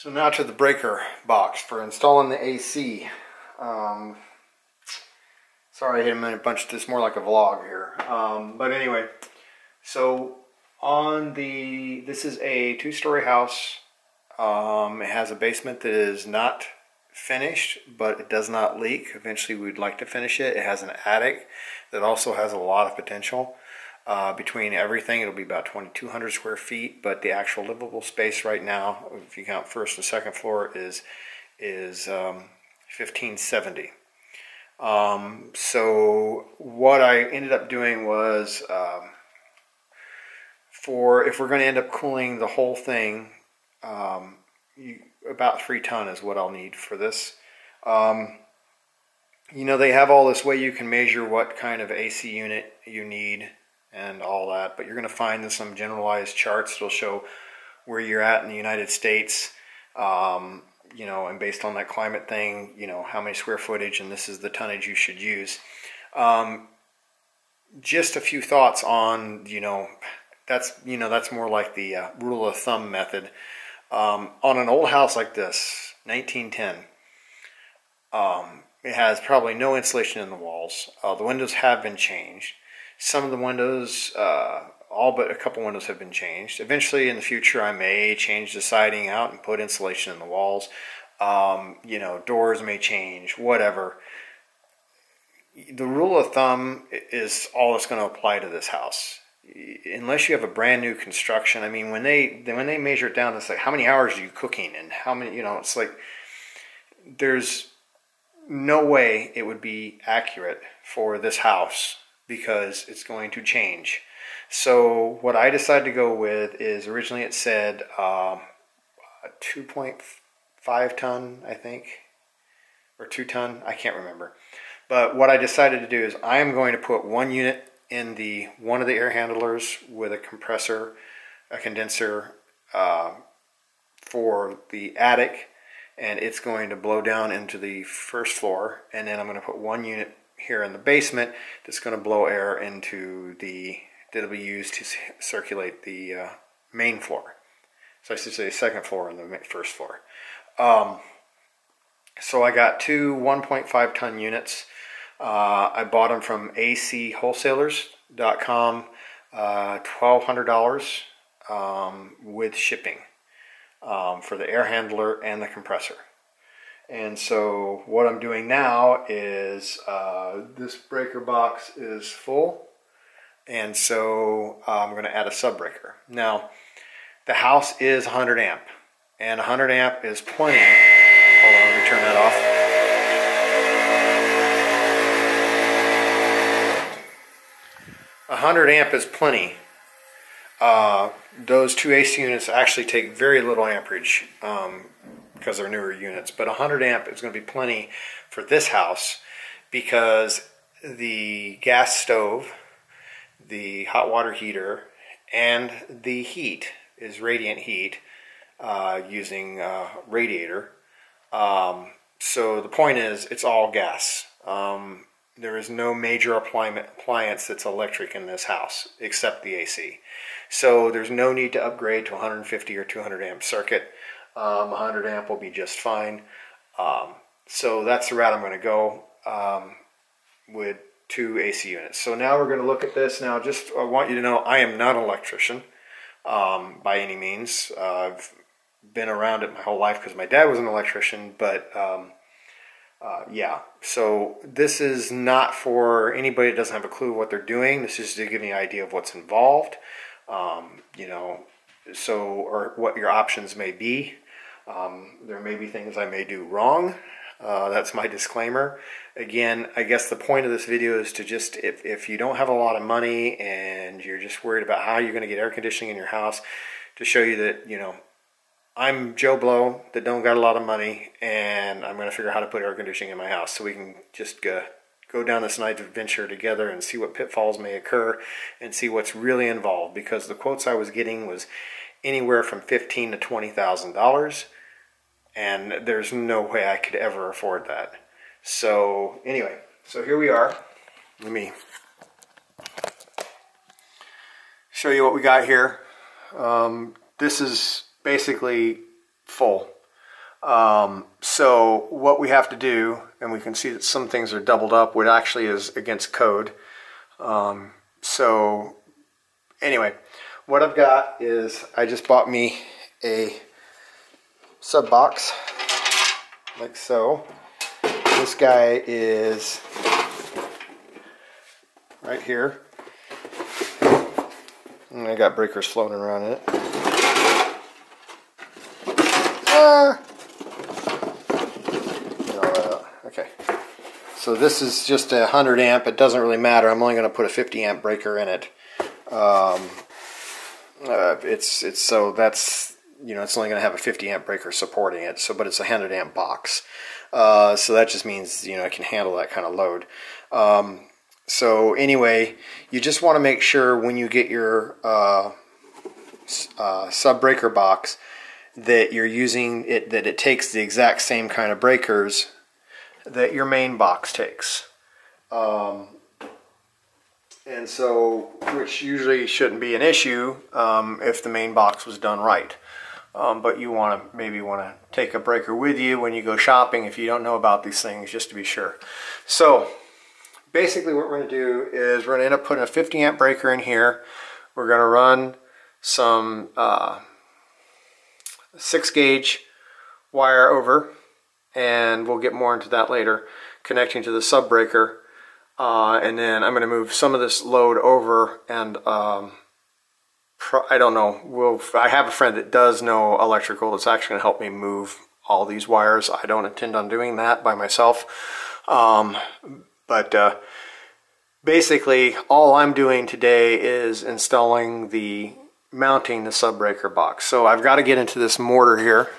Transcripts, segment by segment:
So now to the breaker box for installing the AC. Sorry I hit a bunch of this, more like a vlog here. But anyway, so this is a 2-story house. It has a basement that is not finished, but it does not leak. Eventually we'd like to finish it. It has an attic that also has a lot of potential. Between everything, it'll be about 2,200 square feet, but the actual livable space right now, if you count first and second floor, is 1,570. So what I ended up doing was, if we're going to end up cooling the whole thing, about 3 ton is what I'll need for this. You know, they have all this way you can measure what kind of AC unit you need and all that, but you're going to find some generalized charts that'll show where you're at in the United States, you know, and based on that climate thing, you know, how many square footage, and this is the tonnage you should use. Just a few thoughts on, that's more like the rule of thumb method. On an old house like this, 1910, it has probably no insulation in the walls. The windows have been changed. Some of the windows, all but a couple windows have been changed. Eventually in the future I may change the siding out and put insulation in the walls. Doors may change, whatever. The rule of thumb is all that's going to apply to this house. Unless you have a brand new construction, I mean, when they measure it down, it's like, how many hours are you cooking, and how many, it's like, there's no way it would be accurate for this house because it's going to change. So what I decided to go with is, originally it said 2.5 ton, I think, or 2 ton, I can't remember. But what I decided to do is I am going to put 1 unit in one of the air handlers with a compressor, a condenser for the attic, and it's going to blow down into the first floor, and then I'm going to put 1 unit here in the basement that's going to blow air into that'll be used to circulate the main floor. So I should say second floor and the first floor. So I got 2 1.5 ton units. I bought them from acwholesalers.com, $1,200 with shipping for the air handler and the compressor. And so what I'm doing now is this breaker box is full, and so I'm going to add a sub breaker. Now the house is 100 amp, and 100 amp is plenty. Hold on, let me turn that off. 100 amp is plenty. Those 2 AC units actually take very little amperage because they're newer units, but 100 amp is going to be plenty for this house because the gas stove, the hot water heater, and the heat is radiant heat using radiator. So the point is, it's all gas. There is no major appliance that's electric in this house except the AC. So there's no need to upgrade to 150 or 200 amp circuit. 100 amp will be just fine. So that's the route I'm going to go with 2 AC units. So now we're going to look at this. Now, I want you to know I am not an electrician by any means. I've been around it my whole life because my dad was an electrician, but yeah, so this is not for anybody that doesn't have a clue what they're doing. This is to give you an idea of what's involved, or what your options may be. There may be things I may do wrong. That's my disclaimer. Again, I guess the point of this video is to just, if you don't have a lot of money and you're just worried about how you're going to get air conditioning in your house, to show you that, I'm Joe Blow that don't got a lot of money, and I'm going to figure out how to put air conditioning in my house so we can just go down this night adventure together and see what pitfalls may occur and see what's really involved, because the quotes I was getting was anywhere from $15,000 to $20,000, and there's no way I could ever afford that. So anyway, so here we are. Let me show you what we got here. This is basically full. So what we have to do, and we can see that some things are doubled up, which actually is against code. So anyway, what I've got is I just bought me a sub box like so. This guy is right here. And I got breakers floating around in it. Okay. So this is just a 100 amp. It doesn't really matter. I'm only going to put a 50 amp breaker in it. So that's, you know, it's only going to have a 50 amp breaker supporting it. So, but it's a 100 amp box. So that just means, you know, it can handle that kind of load. So anyway, you just want to make sure when you get your sub breaker box that you're using it, that it takes the exact same kind of breakers that your main box takes. And so, which usually shouldn't be an issue if the main box was done right. But you maybe want to take a breaker with you when you go shopping if you don't know about these things, just to be sure. So basically what we're going to do is we're going to end up putting a 50 amp breaker in here. We're going to run some 6 gauge wire over, and we'll get more into that later, connecting to the sub breaker. And then I'm going to move some of this load over, and I don't know, I have a friend that does know electrical that's actually going to help me move all these wires. I don't intend on doing that by myself. But basically all I'm doing today is installing mounting the sub breaker box. So I've got to get into this mortar here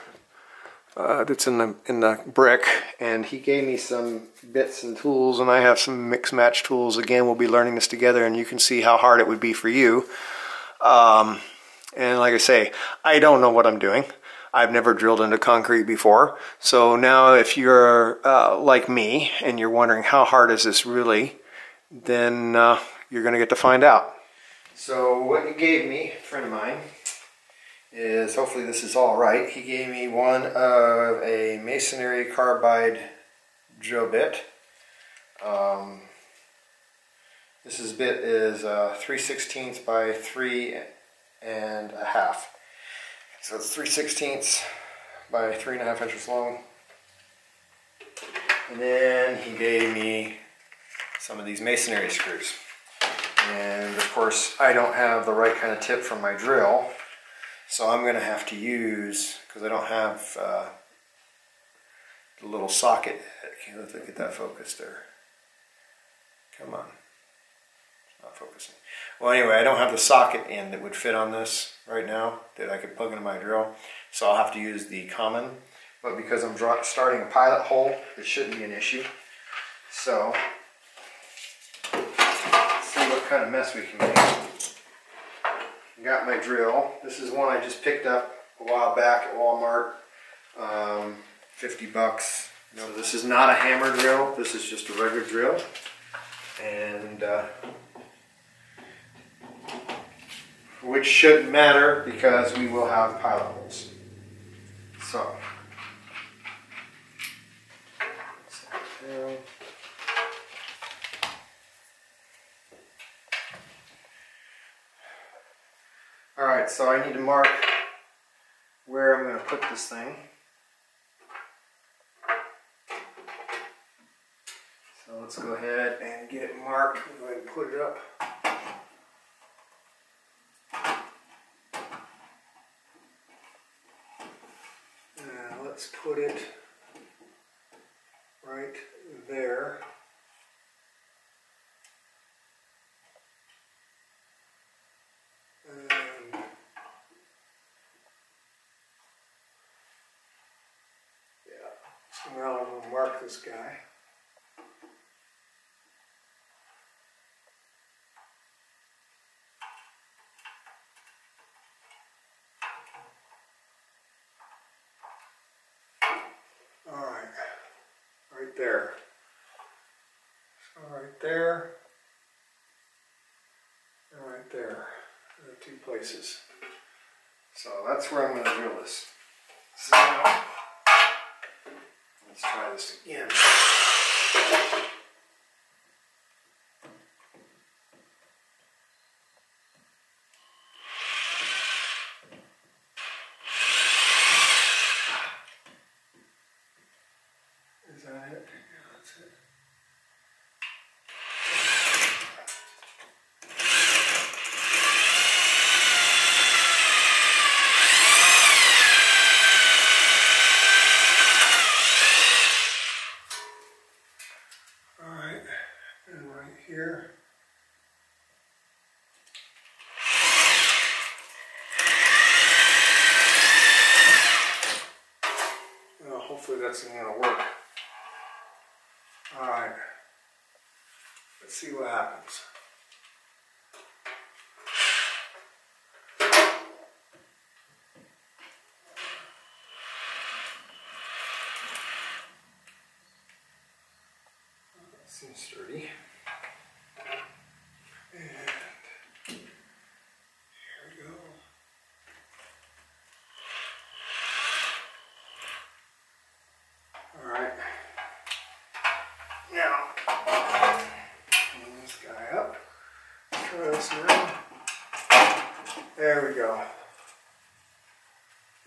that's in the brick, and he gave me some bits and tools, and I have some mix match tools. Again, we'll be learning this together, and you can see how hard it would be for you. And like I say, I don't know what I'm doing. I've never drilled into concrete before. So now if you're like me and you're wondering how hard is this really, then you're going to get to find out. So what he gave me, a friend of mine, is, hopefully this is all right, he gave me one of a masonry carbide drill bit. This bit is 3/16 by 3.5. So it's 3/16 by 3.5 inches long. And then he gave me some of these masonry screws. And of course I don't have the right kind of tip for my drill, so I'm going to have to use, because I don't have the little socket. Okay, let's get that focused there. Come on. It's not focusing. Well, anyway, I don't have the socket in that would fit on this right now that I could plug into my drill, so I'll have to use the common. But because I'm starting a pilot hole, it shouldn't be an issue. So let's see what kind of mess we can make. Got my drill. This is one I just picked up a while back at Walmart. 50 bucks. No, this is not a hammer drill. This is just a regular drill. And which shouldn't matter because we will have pilot holes. So alright, so I need to mark where I'm going to put this thing. So let's go ahead and get it marked. Go ahead and put it up. Let's put it right there. So now I'm going to mark this guy. Alright, right there. So right there, and right there. The 2 places. So that's where I'm going to drill this. So Let's try this again. Is that it? Yeah, that's it. Alright, and right here. Well, hopefully that's going to work. Alright, let's see what happens. Seems sturdy. And here we go. Alright. Now, clean this guy up. Try this now. There we go.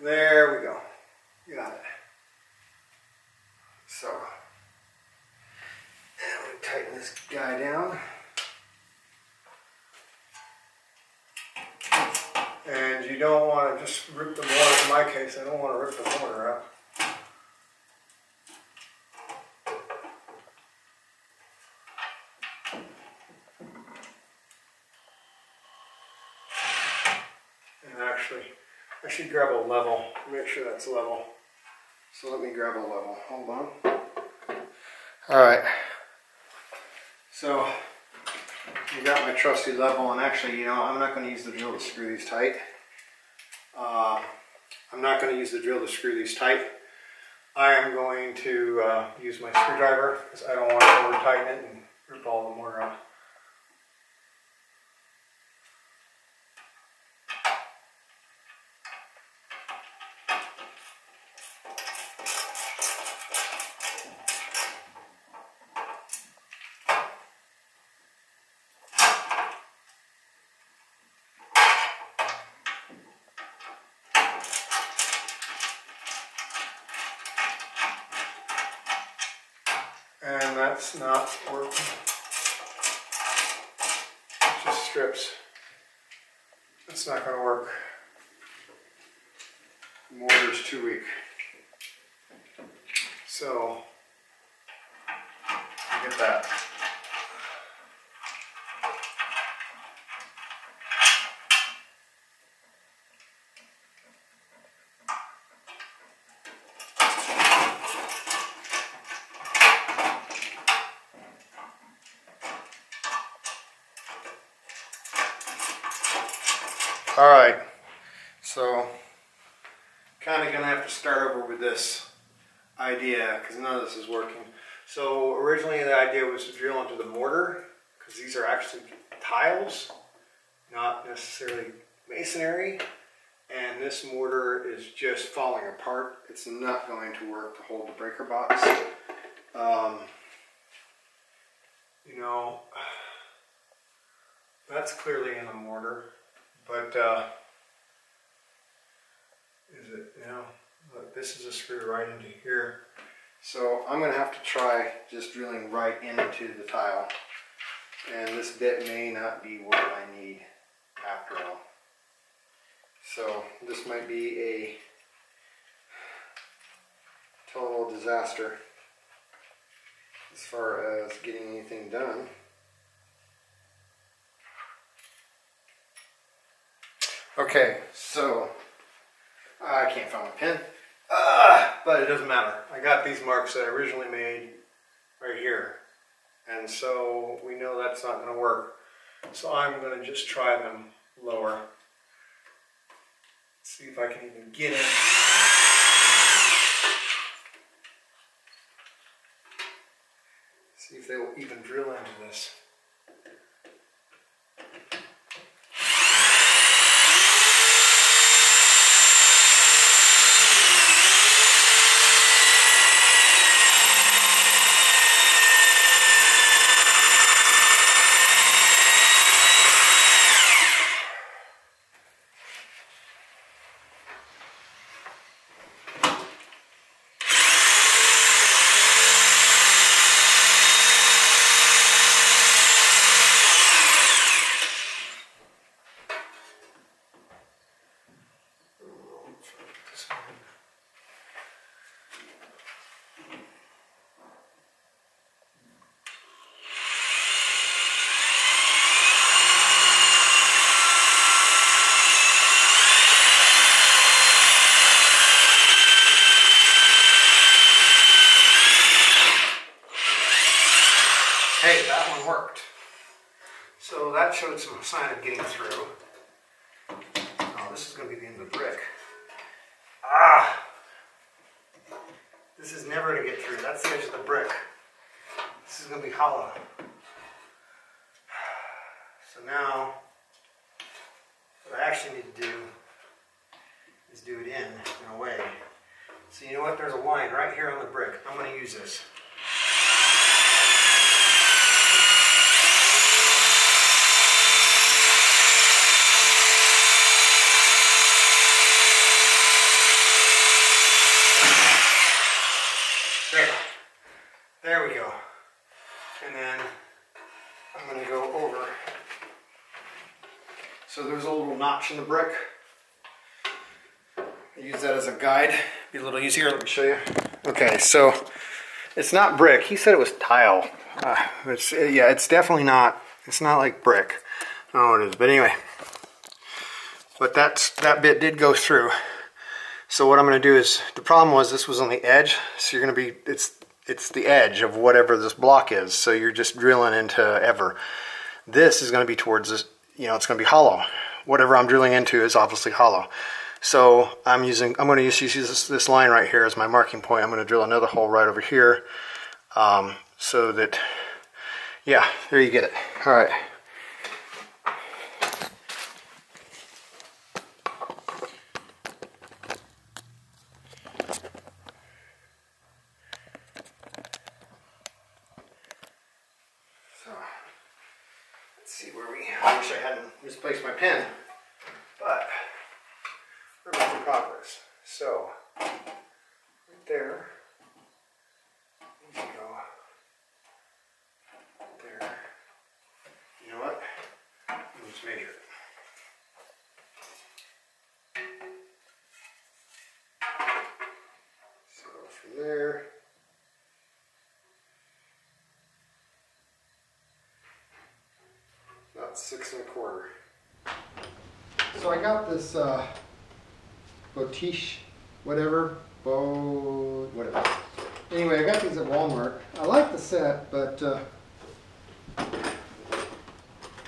There we go. Got it. So, now we tighten this guy down. And you don't want to just rip the mortar. In my case, I don't want to rip the mortar out. And actually, I should grab a level, make sure that's level. So let me grab a level, hold on. Alright, so you got my trusty level, and actually, you know, I'm not going to use the drill to screw these tight. I'm not going to use the drill to screw these tight. I am going to use my screwdriver because I don't want to over tighten it and rip all the mortar out. And that's not working. It just strips. It's not going to work. The mortar's too weak. So, you get that. Alright, so kind of going to have to start over with this idea because none of this is working. So originally the idea was to drill into the mortar because these are actually tiles, not necessarily masonry, and this mortar is just falling apart. It's not going to work to hold the breaker box. You know, that's clearly in the mortar. But, is it, you know, look, this is a screw right into here. So I'm going to have to try just drilling right into the tile. And this bit may not be what I need after all. So this might be a total disaster as far as getting anything done. Okay, so I can't find my pen, but it doesn't matter. I got these marks that I originally made right here, and so we know that's not going to work. So I'm going to just try them lower. See if I can even get in. See if they will even drill into this. So that showed some sign of getting through. Oh, this is going to be the end of the brick. Ah! This is never going to get through. That's the edge of the brick. This is going to be hollow. So now, what I actually need to do is do it in a way. So you know what? There's a line right here on the brick. I'm going to use this. There we go. And then I'm going to go over. So there's a little notch in the brick. I use that as a guide. Be a little easier. Let me show you. Okay, so it's not brick. He said it was tile. Yeah, it's definitely not. It's not like brick. I don't know what it is, but anyway. But that bit did go through. So what I'm going to do is, the problem was this was on the edge. So you're going to be, it's the edge of whatever this block is. So you're just drilling into ever. This is going to be towards this, you know, it's going to be hollow. Whatever I'm drilling into is obviously hollow. So I'm going to use this line right here as my marking point. I'm going to drill another hole right over here. So that, yeah, there you get it. All right. I wish I hadn't misplaced my pen, but we're making progress. So, right there, you go there. You know what? Let's measure it. So from there. About 6 1/4. So I got this Botiche, whatever. Anyway, I got these at Walmart. I like the set, but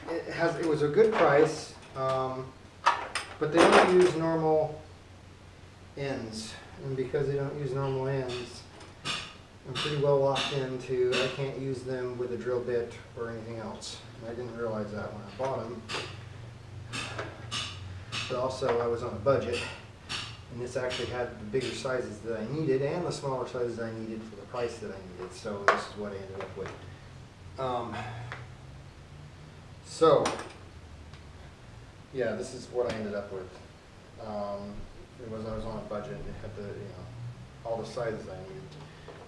it was a good price. But they don't use normal ends, and because they don't use normal ends, I'm pretty well locked into. I can't use them with a drill bit or anything else. I didn't realize that when I bought them. But also I was on a budget, and this actually had the bigger sizes that I needed and the smaller sizes I needed for the price that I needed. So this is what I ended up with. So yeah, this is what I ended up with. I was on a budget and it had the all the sizes I needed,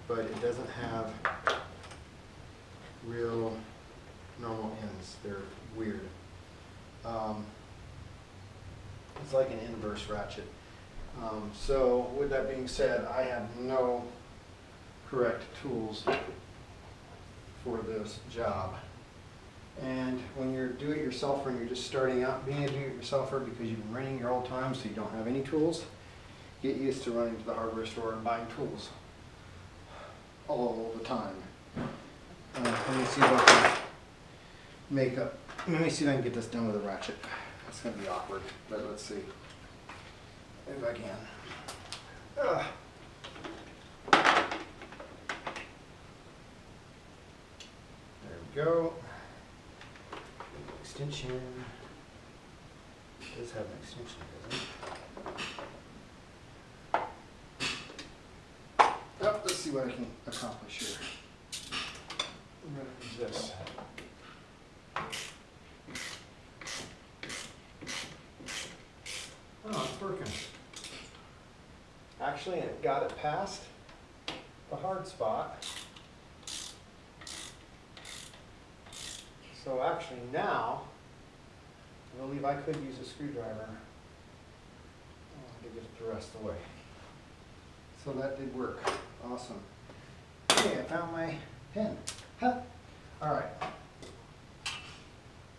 but it doesn't have real normal ends. They're weird. It's like an inverse ratchet. So with that being said, I have no correct tools for this job. And when you're do-it-yourselfer and you're just starting out being a do-it-yourselfer because you've been renting your old time so you don't have any tools, get used to running to the hardware store and buying tools all the time. Let me see if I can let me see if I can get this done with a ratchet. It's going to be awkward, but let's see if I can. There we go. Extension. It does have an extension, doesn't it? Oh, let's see what I can accomplish here. I'm going to use this. Oh, it's working. Actually, it got it past the hard spot. So actually now, I believe I could use a screwdriver to get the rest away. So that did work. Awesome. Okay, I found my pen. Huh. All right.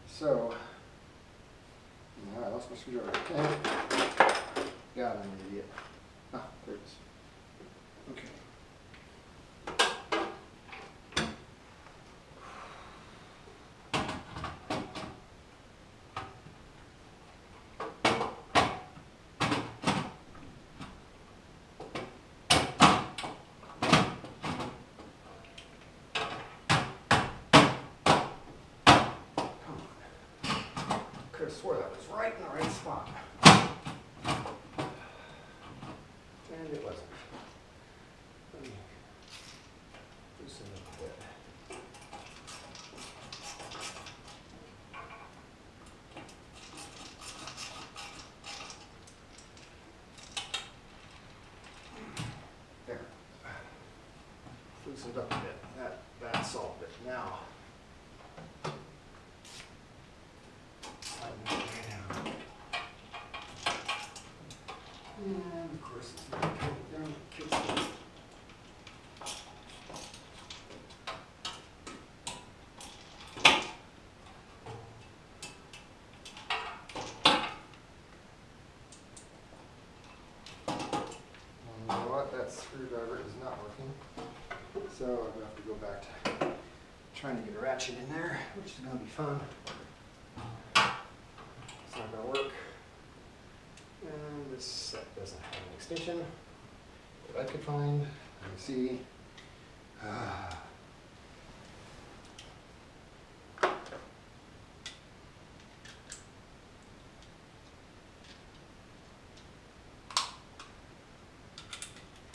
So, I lost my screwdriver. God, I'm an idiot. Ah, there it is. Okay. could have swore that was right in the right spot. And it wasn't. Let me loosen it a bit. There. Loosened up a bit. That solved it. Now, slide that way down. And of course, it's not going down the kitchen. You know what? That screwdriver is not working. So I'm going to have to go back to trying to get a ratchet in there, which is going to be fun. It's not going to work. And this set doesn't have an extension that I could find. Let me see.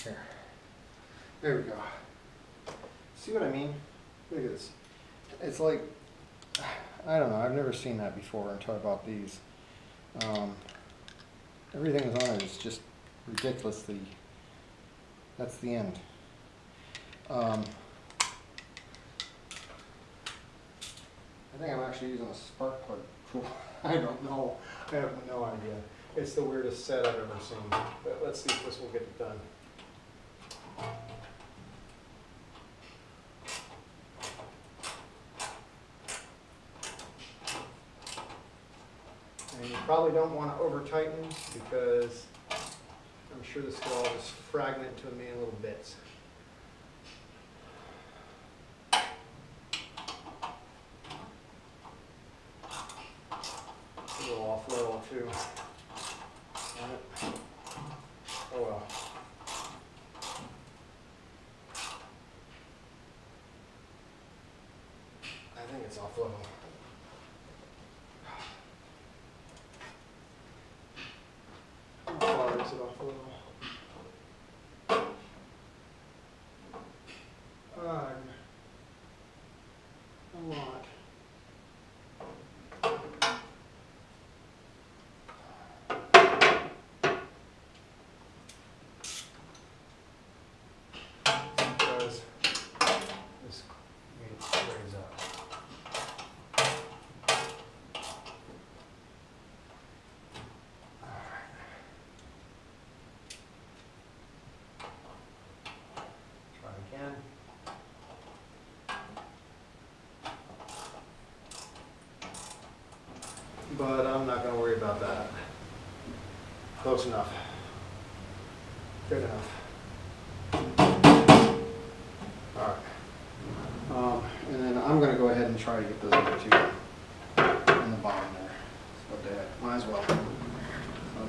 Here. There we go. See what I mean? Look at this. It's like, I don't know, I've never seen that before until I bought these. Everything that's on it is just ridiculously, that's the end. I think I'm actually using a spark plug tool. I don't know. I have no idea. It's the weirdest set I've ever seen. But let's see if this will get it done. And you probably don't want to over tighten because I'm sure this will all just fragment to a million little bits. A little off level too. Oh well. I think it's off level. How far is it off level? A lot. Because this made it raise up. Try again. But I'm not going to worry about that. Close enough. Good enough. Alright. And then I'm going to go ahead and try to get those other two in the bottom there. What the heck? Might as well. Let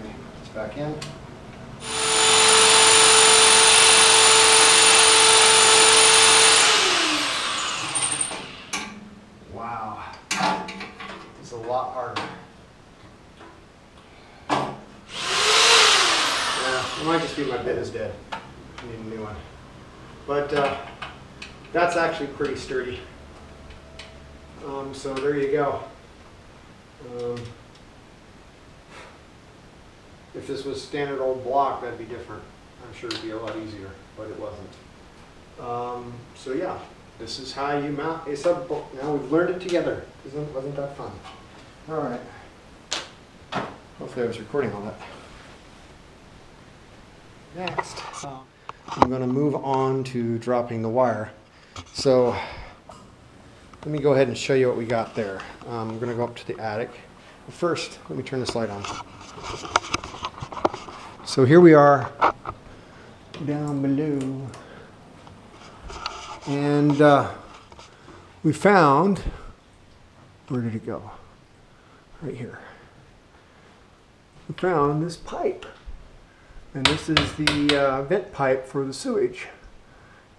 me put this back in. Wow. It's a lot harder. Yeah, it might just be my bit is dead. I need a new one. But that's actually pretty sturdy. So there you go. If this was standard old block, that'd be different. I'm sure it'd be a lot easier, but it wasn't. So yeah, this is how you mount a sub-bolt. Now we've learned it together. Wasn't that fun? All right. Hopefully I was recording all that. Next, I'm going to move on to dropping the wire. So let me go ahead and show you what we got there. I'm going to go up to the attic. But first, let me turn this light on. So here we are down below. And we found, where did it go? Right here. We found this pipe. And this is the vent pipe for the sewage.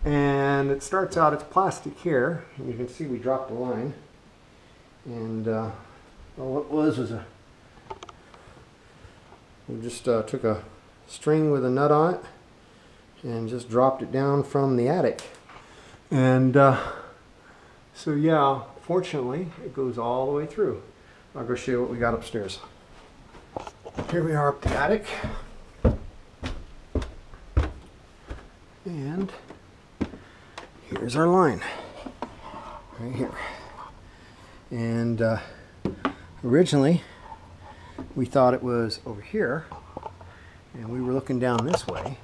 And it starts out, it's plastic here. And you can see we dropped the line. And Well, what it was we just took a string with a nut on it and just dropped it down from the attic. And so yeah, fortunately it goes all the way through. I'll go show you what we got upstairs. Here we are up the attic. And here's our line right here. And originally we thought it was over here, and we were looking down this way,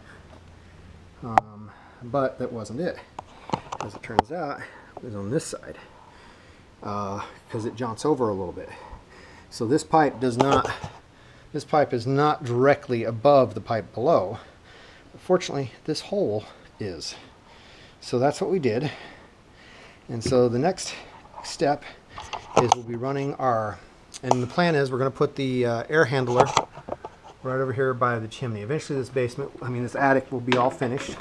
but that wasn't it. As it turns out, it was on this side because it jaunts over a little bit. So this pipe is not directly above the pipe below. Fortunately, this hole is. So that's what we did. And so the next step is we'll be running our, and the plan is we're going to put the air handler right over here by the chimney. Eventually this attic will be all finished.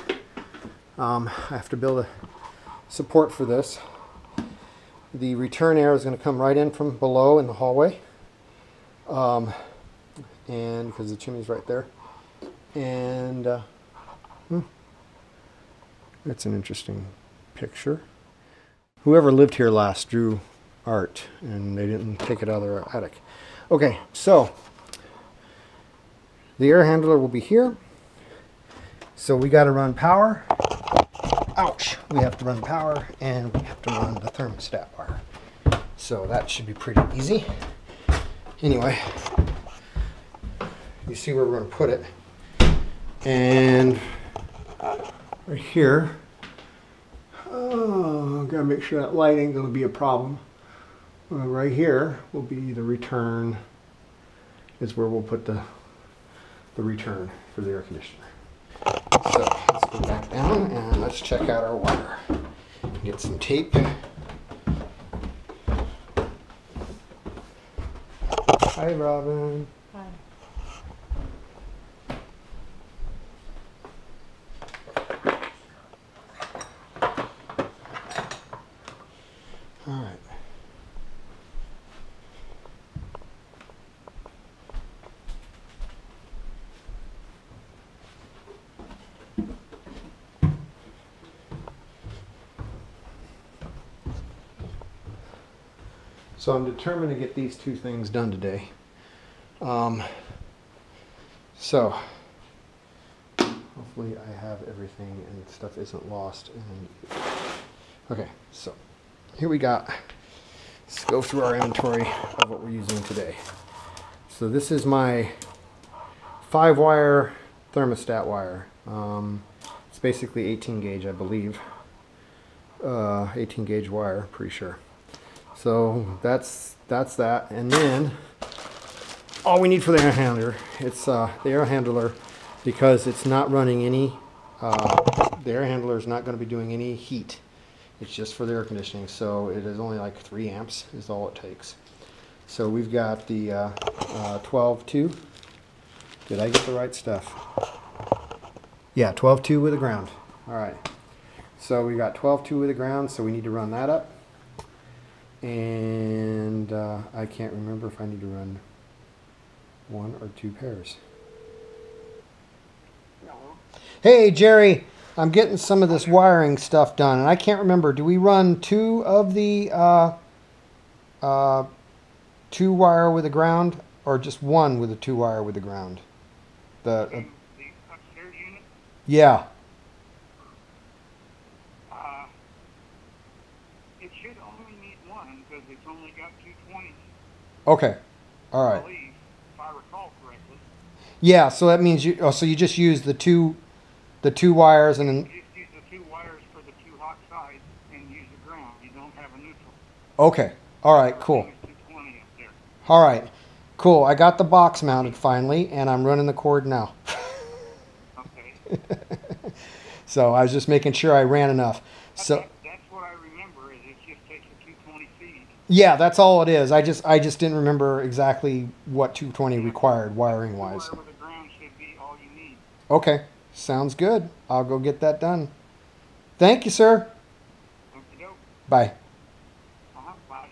I have to build a support for this. The return air is going to come right in from below in the hallway. And because the chimney's right there. And that's an interesting picture. Whoever lived here last drew art, and they didn't take it out of their attic. Okay, so the air handler will be here. So we got to run power. Ouch! We have to run power, and we have to run the thermostat wire. So that should be pretty easy. Anyway, you see where we're going to put it. And right here, oh, gotta make sure that light ain't going to be a problem. Right here will be the return, is where we'll put the return for the air conditioner. So let's go back down and let's check out our wire. Get some tape. Hi, Robin. Hi. All right. So I'm determined to get these two things done today. So hopefully I have everything and stuff isn't lost. Okay, so here we got. Let's go through our inventory of what we're using today. So this is my 5-wire thermostat wire. It's basically 18 gauge, I believe. 18 gauge wire, pretty sure. So that's that, and then all we need for the air handler, it's the air handler, because it's not running any, the air handler is not going to be doing any heat. It's just for the air conditioning, so it is only like 3 amps is all it takes. So we've got the 12-2. Did I get the right stuff? Yeah, 12-2 with a ground. All right. So we got 12-2 with a ground, so we need to run that up. And I can't remember if I need to run 1 or 2 pairs. Hey, Jerry, I'm getting some of this wiring stuff done, and I can't remember. Do we run 2 of the 2-wire with a ground, or just 1 with a 2-wire with a ground? The upstairs unit? Yeah. It should only need 1 because it's only got 220s. Okay. All right. I believe, if I recall correctly. Yeah. So that means you. Oh, so you just use the two wires and then. You just use the 2 wires for the 2 hot sides and use the ground. You don't have a neutral. Okay. All right. Cool. Everything is 220 up there. All right. Cool. I got the box mounted finally, and I'm running the cord now. Okay. So I was just making sure I ran enough. So. That's what I remember. Is it just takes a 220 feed. Yeah, that's all it is. I just didn't remember exactly what 220 required wiring wise. The wire with the ground should be all you need. Okay. Sounds good. I'll go get that done. Thank you, sir. Okey-doke. Bye. Bye.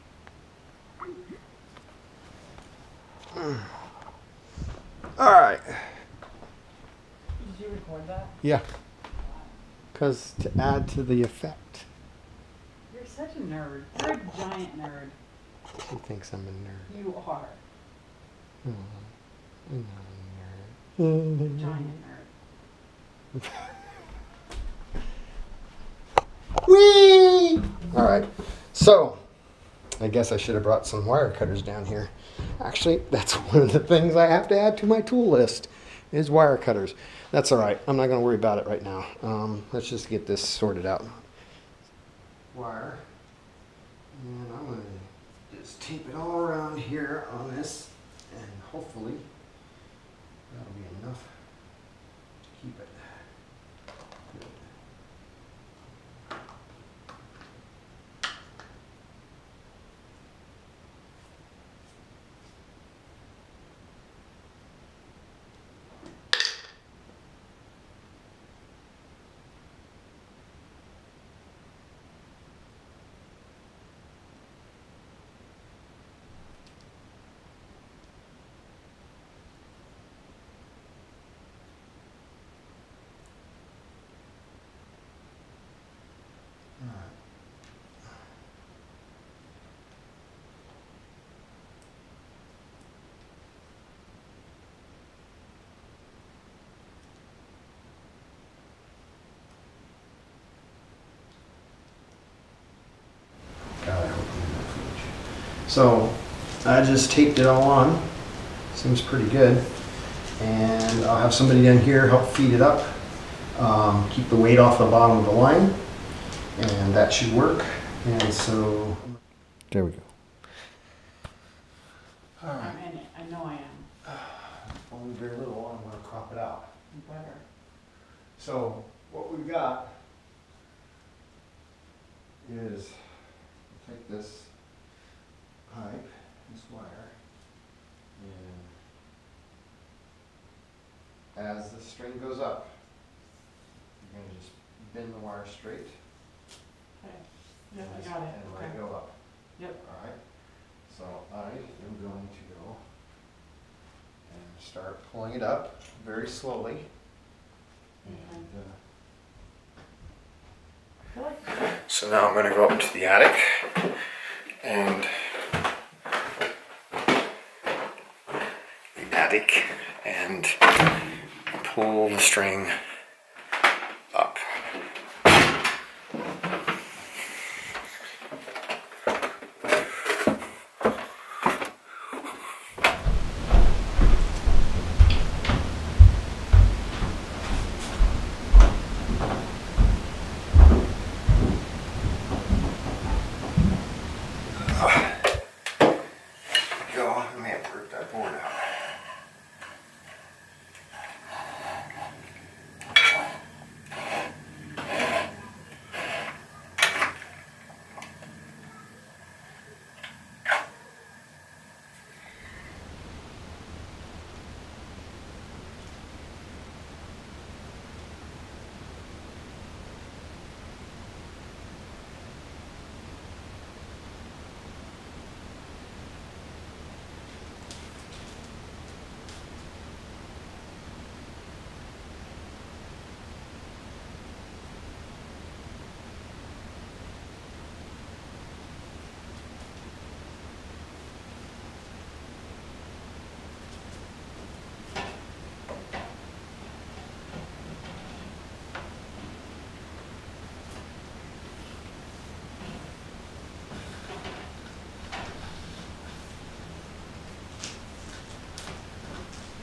All right. Did you record that? Yeah. Because to add to the effect. You're such a nerd. You're a giant nerd. She thinks I'm a nerd. You are. Oh, I'm not a nerd. Giant nerd. Whee! All right. So, I guess I should have brought some wire cutters down here. Actually, that's one of the things I have to add to my tool list is wire cutters. That's all right. I'm not going to worry about it right now. Let's just get this sorted out. Wire. And I'm going to just tape it all around here on this, and hopefully that'll be enough to keep it. Good. God, I hope I'm not huge. So I just taped it all on. Seems pretty good. And I'll have somebody down here help feed it up. Keep the weight off the bottom of the line. And that should work. And so there we go. All right. I'm in it. I know I am. Only very little. I'm going to crop it out. You better. So what we've got is take this pipe, this wire, and as the string goes up, you're going to just bend the wire straight. Okay. Yep, I got it. And let Okay. it go up. Yep. All right. So I am going to go and start pulling it up very slowly. And, I feel like so now I'm going to go up to the attic and pull the string up.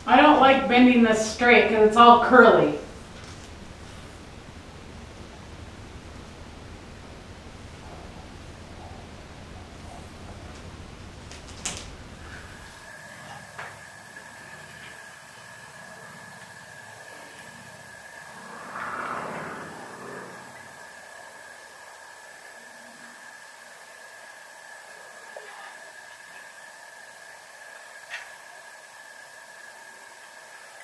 I don't like bending this straight because it's all curly.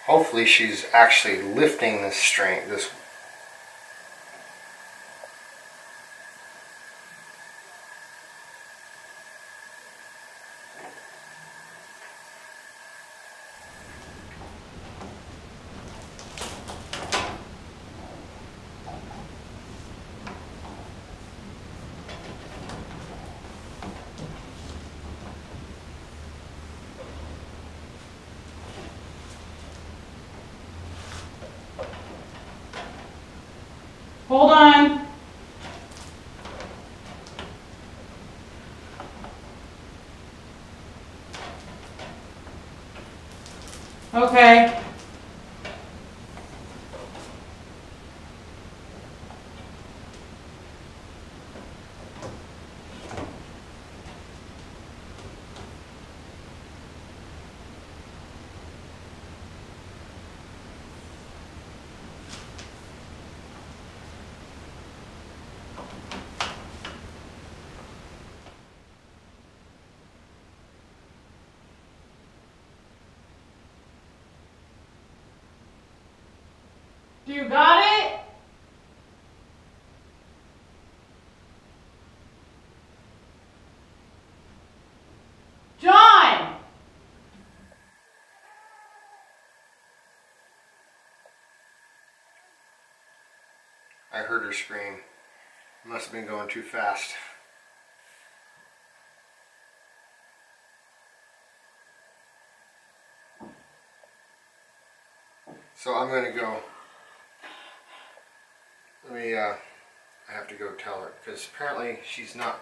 Hopefully she's actually lifting this string, this. Hold on. Okay. You got it? John! I heard her scream. Must have been going too fast. So I'm going to go. I have to go tell her because apparently she's not.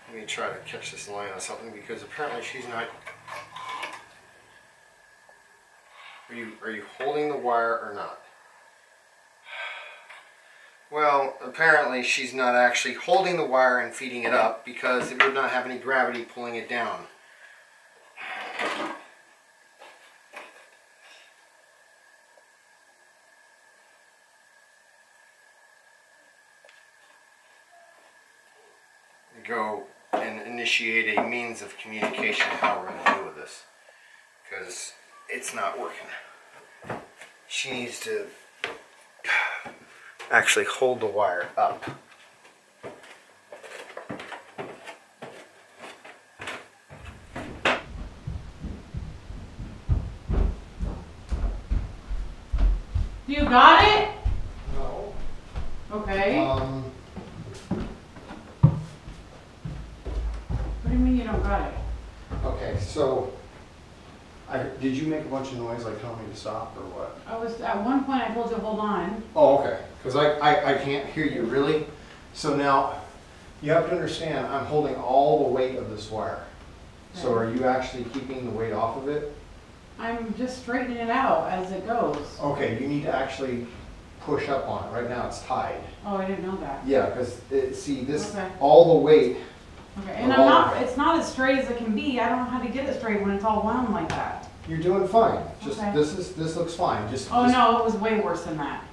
Let me try to catch this line on something because apparently she's not. Are you holding the wire or not? Well, apparently she's not actually holding the wire and feeding it up because it would not have any gravity pulling it down. Go and initiate a means of communication how we're going to deal with this because it's not working. She needs to actually hold the wire up. You got it? No. Okay. What do you mean you don't got it? Okay, so did you make a bunch of noise like telling me to stop or what? I was, at one point I told you hold on. Oh, okay. Because I can't hear you really. So now you have to understand I'm holding all the weight of this wire. So are you actually keeping the weight off of it? I'm just straightening it out as it goes. Okay, you need to actually push up on it. Right now it's tied. Oh, I didn't know that. Yeah, because see this, Okay. all the weight. Okay, and it's not as straight as it can be. I don't know how to get it straight when it's all wound like that. You're doing fine. Just Okay. this looks fine. Oh no, it was way worse than that.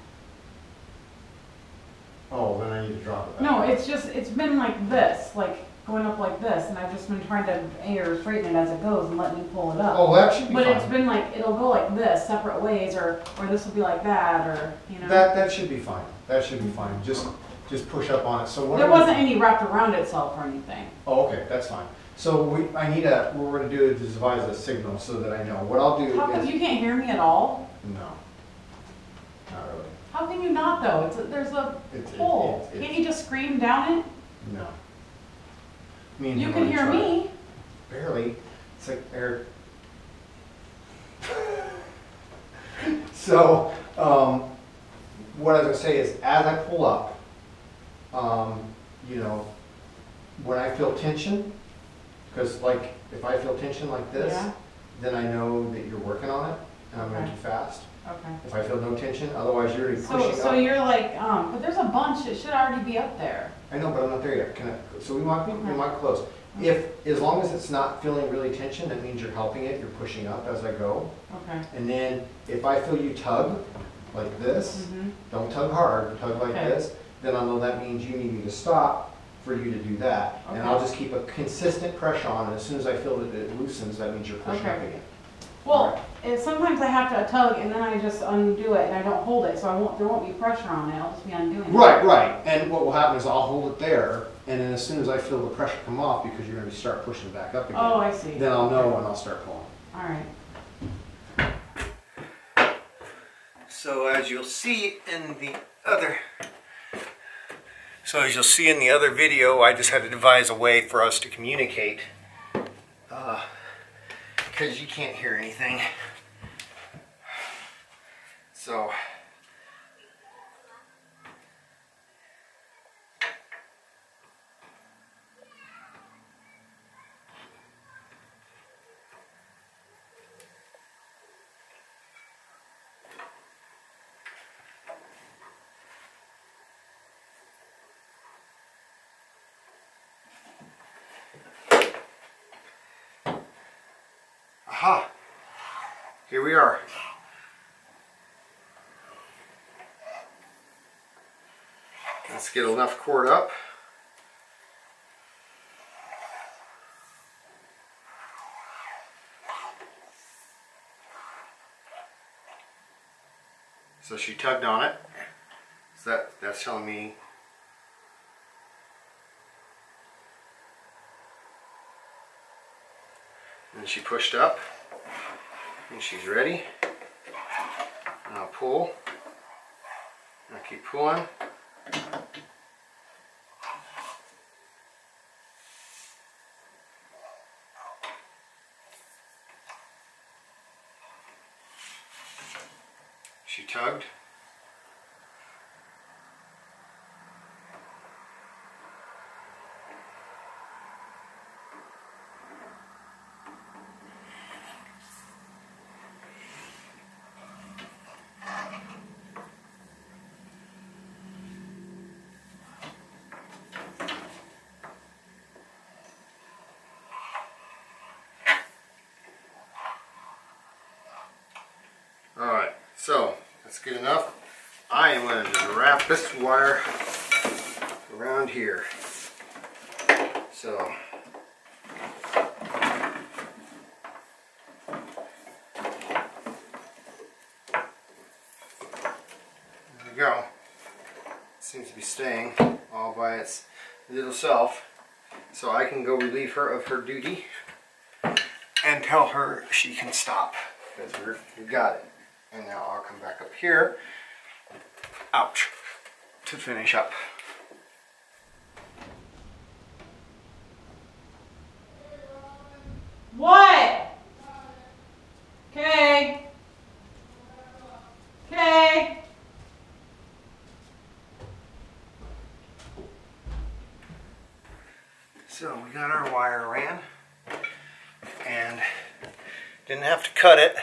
Oh, then I need to drop it back. No, it's been like this, like going up like this, and I've just been trying to straighten it as it goes and let me pull it up. Oh, that should be But fine. it's been like, it'll go like this, separate ways, or this will be like that, or, you know. That should be fine. That should be fine. Just push up on it. So There wasn't any wrapped around itself or anything. Oh, okay, that's fine. So what we're going to do is devise a signal so that I know. What I'll do How come is... you can't hear me at all? No, not really. How can you not though? There's a hole. Can't you just scream down it? No. Me and You him can already hear tried. me. Barely. It's like air. So, what I was going to say is, as I pull up, you know, when I feel tension, because like if I feel tension like this, Yeah. then I know that you're working on it and I'm going Okay. too fast. Okay. If I feel no tension, otherwise you're already pushing So up. you're like, but there's a bunch. It should already be up there. I know, but I'm not there yet. So we might Okay. close. As long as it's not feeling really tension, that means you're helping it. You're pushing up as I go. Okay. And then if I feel you tug like this, Mhm. don't tug hard, tug like Okay. this, then I'll know that means you need me to stop for you to do that. And Okay. I'll just keep a consistent pressure on it. As soon as I feel that it loosens, that means you're pushing Okay. up again. Well, sometimes I have to tug and then I just undo it and I don't hold it, so there won't be pressure on it. I'll just be undoing it. Right. And what will happen is I'll hold it there, and then as soon as I feel the pressure come off, because you're going to start pushing it back up again, Oh, I see. then I'll know and I'll start pulling. All right. So as you'll see in the other video, I just had to devise a way for us to communicate, because you can't hear anything. So aha, here we are. Let's get enough cord up. So she tugged on it. So that's telling me and she pushed up and she's ready. And I'll pull. And I'll keep pulling. She tugged. Alright, so that's good enough. I am going to just wrap this wire around here. So there we go. It seems to be staying all by its little self. So I can go relieve her of her duty and tell her she can stop because we got it. And now I'll come back up here, ouch, to finish up. What? Okay. Okay. So we got our wire ran and didn't have to cut it.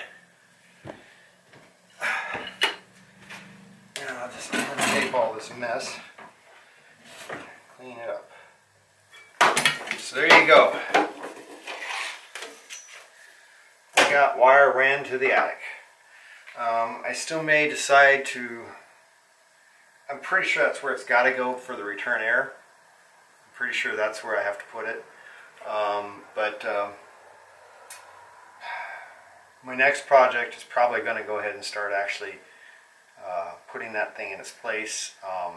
Now I'll just tape all this mess, clean it up. So there you go. We got wire ran to the attic. I still may decide to, I'm pretty sure that's where it's got to go for the return air. I'm pretty sure that's where I have to put it. My next project is probably going to go ahead and start actually putting that thing in its place. I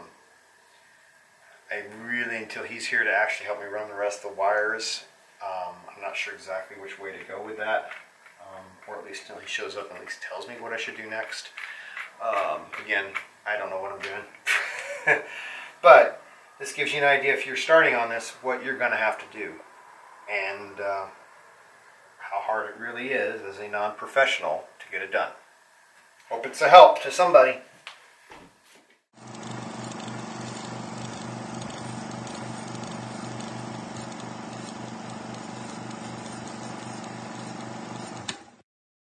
really, until he's here to actually help me run the rest of the wires, I'm not sure exactly which way to go with that. Or at least until he shows up and at least tells me what I should do next. Again, I don't know what I'm doing. But this gives you an idea, if you're starting on this, what you're going to have to do. And how hard it really is as a non-professional to get it done. Hope it's a help to somebody.